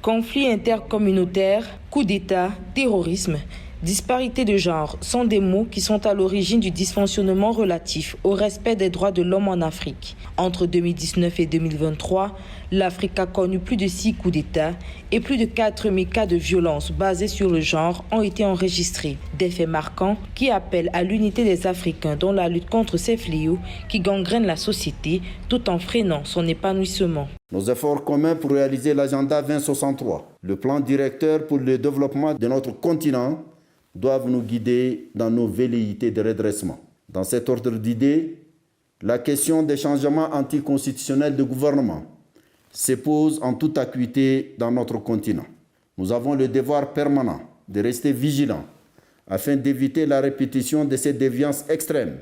Conflits intercommunautaires, coups d'État, terrorisme, disparité de genre sont des mots qui sont à l'origine du dysfonctionnement relatif au respect des droits de l'homme en Afrique. Entre 2019 et 2023, l'Afrique a connu plus de 6 coups d'État et plus de 4000 cas de violence basés sur le genre ont été enregistrés. Des faits marquants qui appellent à l'unité des Africains dans la lutte contre ces fléaux qui gangrènent la société tout en freinant son épanouissement. Nos efforts communs pour réaliser l'agenda 2063, le plan directeur pour le développement de notre continent, doivent nous guider dans nos velléités de redressement. Dans cet ordre d'idées, la question des changements anticonstitutionnels de gouvernement se pose en toute acuité dans notre continent. Nous avons le devoir permanent de rester vigilants afin d'éviter la répétition de ces déviances extrêmes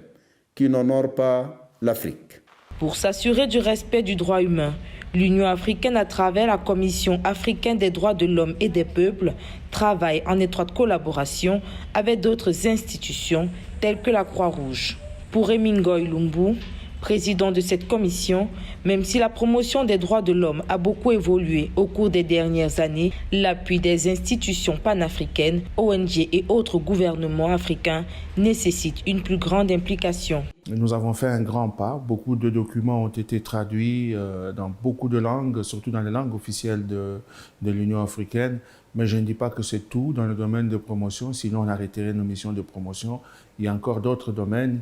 qui n'honorent pas l'Afrique. Pour s'assurer du respect du droit humain, l'Union africaine, à travers la Commission africaine des droits de l'homme et des peuples, travaille en étroite collaboration avec d'autres institutions telles que la Croix-Rouge. Pour Emingoy Lumbu, président de cette commission, même si la promotion des droits de l'homme a beaucoup évolué au cours des dernières années, l'appui des institutions panafricaines, ONG et autres gouvernements africains nécessite une plus grande implication. Nous avons fait un grand pas. Beaucoup de documents ont été traduits dans beaucoup de langues, surtout dans les langues officielles de l'Union africaine. Mais je ne dis pas que c'est tout dans le domaine de promotion, sinon on arrêterait nos missions de promotion. Il y a encore d'autres domaines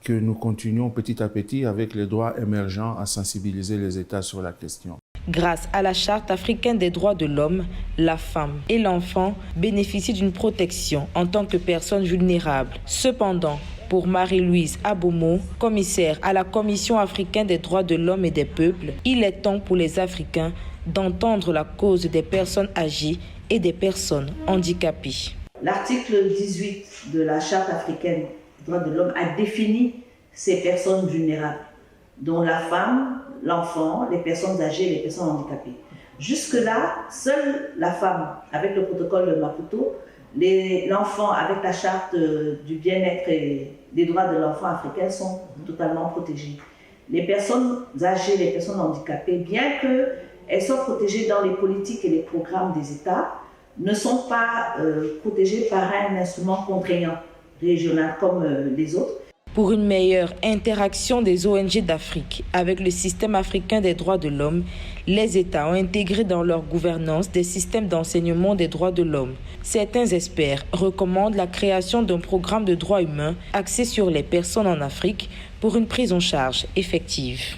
que nous continuons petit à petit avec les droits émergents à sensibiliser les États sur la question. Grâce à la Charte africaine des droits de l'homme, la femme et l'enfant bénéficient d'une protection en tant que personnes vulnérables. Cependant, pour Marie-Louise Abomo, commissaire à la Commission africaine des droits de l'homme et des peuples, il est temps pour les Africains d'entendre la cause des personnes âgées et des personnes handicapées. L'article 18 de la Charte africaine des droits de l'homme a défini ces personnes vulnérables, dont la femme, l'enfant, les personnes âgées et les personnes handicapées. Jusque-là, seule la femme, avec le protocole de Maputo, l'enfant avec la charte du bien-être et des droits de l'enfant africain sont totalement protégés. Les personnes âgées, les personnes handicapées, bien qu'elles soient protégées dans les politiques et les programmes des États, ne sont pas protégées par un instrument contraignant régional comme les autres. Pour une meilleure interaction des ONG d'Afrique avec le système africain des droits de l'homme, les États ont intégré dans leur gouvernance des systèmes d'enseignement des droits de l'homme. Certains experts recommandent la création d'un programme de droits humains axé sur les personnes en Afrique pour une prise en charge effective.